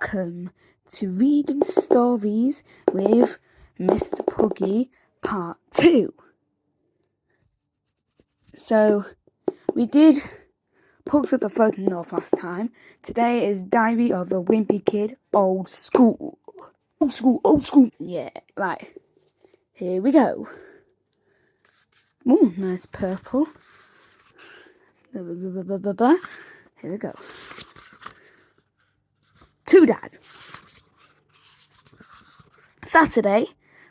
welcome to Reading Stories with Mr. Puggy Part 2. So, we did Pugs of the Frozen North last time. Today is Diary of a Wimpy Kid, Old School. Old school. Yeah, right. Here we go. Ooh, nice purple. Blah, blah, blah, blah, blah, blah. Here we go. To Dad. Saturday,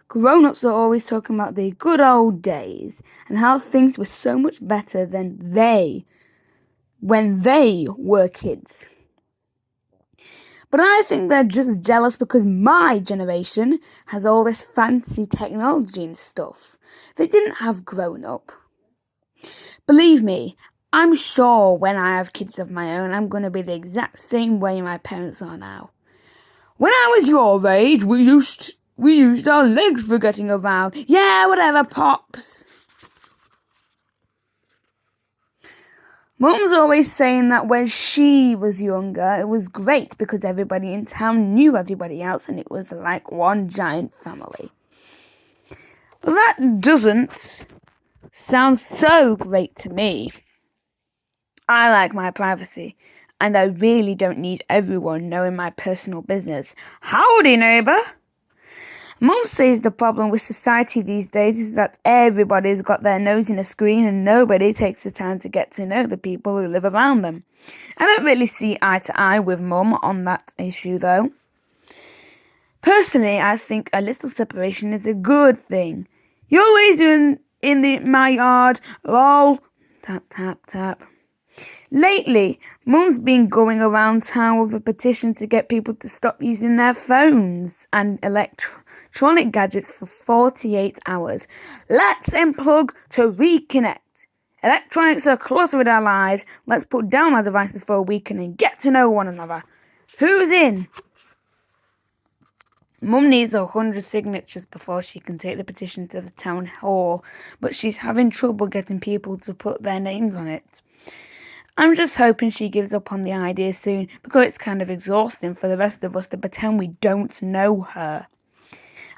grown-ups are always talking about the good old days and how things were so much better than when they were kids. But I think they're just jealous because my generation has all this fancy technology and stuff. They didn't have grown-up. Believe me, I'm sure when I have kids of my own, I'm going to be the exact same way my parents are now. When I was your age, we used our legs for getting around. Yeah, whatever, Pops. Mum's always saying that when she was younger, it was great because everybody in town knew everybody else and it was like one giant family. But that doesn't sound so great to me. I like my privacy, and I really don't need everyone knowing my personal business. Howdy, neighbour! Mum says the problem with society these days is that everybody's got their nose in a screen and nobody takes the time to get to know the people who live around them. I don't really see eye to eye with Mum on that issue though. Personally, I think a little separation is a good thing. You're always in my yard, lol. Tap, tap, tap. Lately, Mum's been going around town with a petition to get people to stop using their phones and electronic gadgets for 48 hours. Let's unplug to reconnect. Electronics are cluttering our lives. Let's put down our devices for a weekend and get to know one another. Who's in? Mum needs 100 signatures before she can take the petition to the town hall, but she's having trouble getting people to put their names on it. I'm just hoping she gives up on the idea soon, because it's kind of exhausting for the rest of us to pretend we don't know her.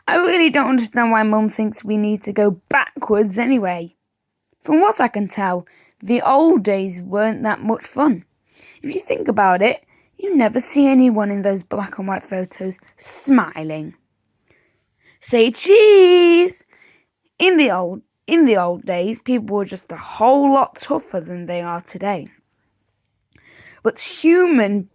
I really don't understand why Mum thinks we need to go backwards anyway. From what I can tell, the old days weren't that much fun. If you think about it, you never see anyone in those black and white photos smiling. Say cheese! In the old days, people were just a whole lot tougher than they are today. But human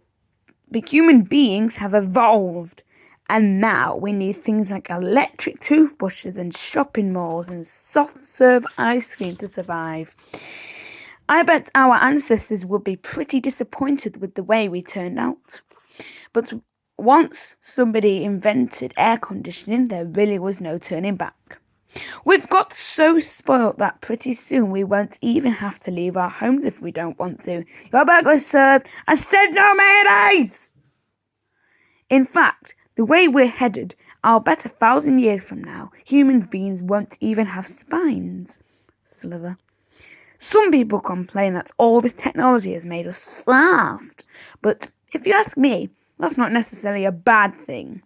beings have evolved, and now we need things like electric toothbrushes and shopping malls and soft-serve ice cream to survive. I bet our ancestors would be pretty disappointed with the way we turned out. But once somebody invented air conditioning, there really was no turning back. We've got so spoilt that pretty soon we won't even have to leave our homes if we don't want to. Your burger's served. I said no mayonnaise! In fact, the way we're headed, I'll bet 1,000 years from now, human beings won't even have spines. Slither. Some people complain that all this technology has made us soft. But if you ask me, that's not necessarily a bad thing.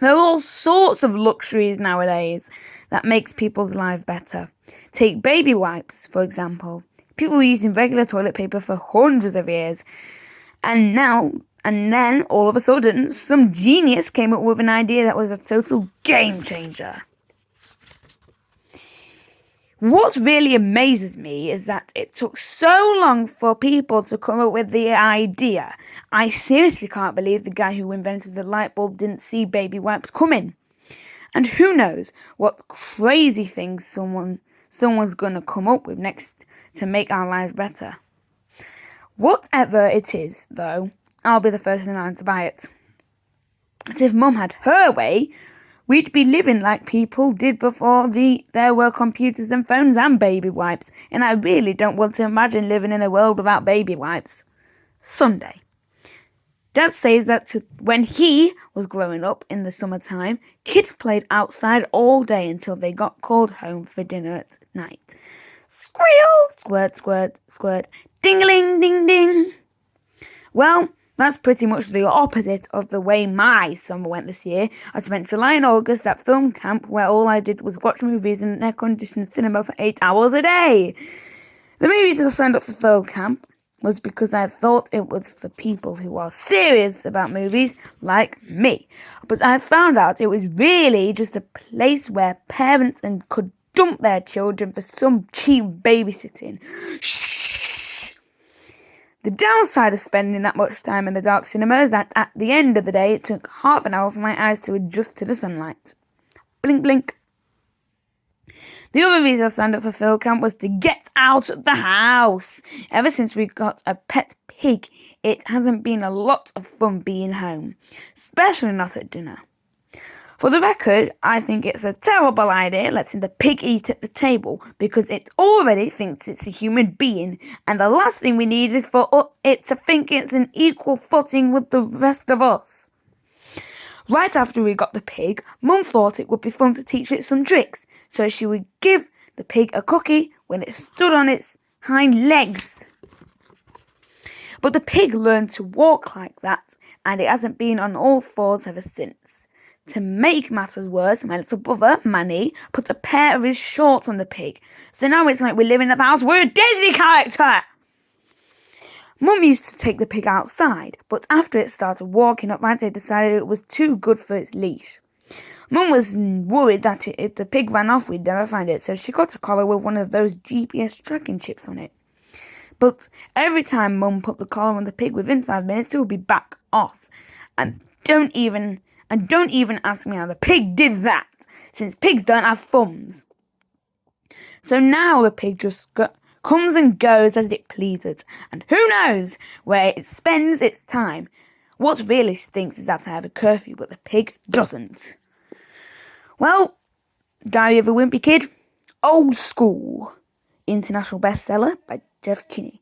There are all sorts of luxuries nowadays that makes people's lives better. Take baby wipes, for example. People were using regular toilet paper for hundreds of years. And then, all of a sudden, some genius came up with an idea that was a total game changer. What really amazes me is that it took so long for people to come up with the idea. I seriously can't believe the guy who invented the light bulb didn't see baby wipes coming. And who knows what crazy things someone's going to come up with next to make our lives better. Whatever it is, though, I'll be the first in line to buy it. But if Mum had her way, we'd be living like people did before there were computers and phones and baby wipes, and I really don't want to imagine living in a world without baby wipes. Sunday. Dad says that when he was growing up in the summertime, kids played outside all day until they got called home for dinner at night. Squeal, squirt, squirt, squirt, ding-a-ling, ding-ding. Well, That's pretty much the opposite of the way my summer went this year. I spent July and August at film camp where all I did was watch movies in an air-conditioned cinema for 8 hours a day. The reason I signed up for film camp was because I thought it was for people who are serious about movies like me. But I found out it was really just a place where parents could dump their children for some cheap babysitting. Shh! The downside of spending that much time in the dark cinema is that at the end of the day, it took half an hour for my eyes to adjust to the sunlight. Blink, blink. The other reason I signed up for film camp was to get out of the house. Ever since we got a pet pig, it hasn't been a lot of fun being home, especially not at dinner. For the record, I think it's a terrible idea letting the pig eat at the table because it already thinks it's a human being, and the last thing we need is for it to think it's an equal footing with the rest of us. Right after we got the pig, Mum thought it would be fun to teach it some tricks, so she would give the pig a cookie when it stood on its hind legs. But the pig learned to walk like that, and it hasn't been on all fours ever since. To make matters worse, my little brother, Manny, put a pair of his shorts on the pig. So now it's like we live in a house with a Disney character. Mum used to take the pig outside, but after it started walking upright, they decided it was too good for its leash. Mum was worried that if the pig ran off, we'd never find it, so she got a collar with one of those GPS tracking chips on it. But every time Mum put the collar on the pig, within 5 minutes, it would be back off. And don't even ask me how the pig did that, since pigs don't have thumbs. So now the pig just comes and goes as it pleases, and who knows where it spends its time. What really stinks is that I have a curfew, but the pig doesn't. Well, Diary of a Wimpy Kid, old school, international bestseller by Jeff Kinney.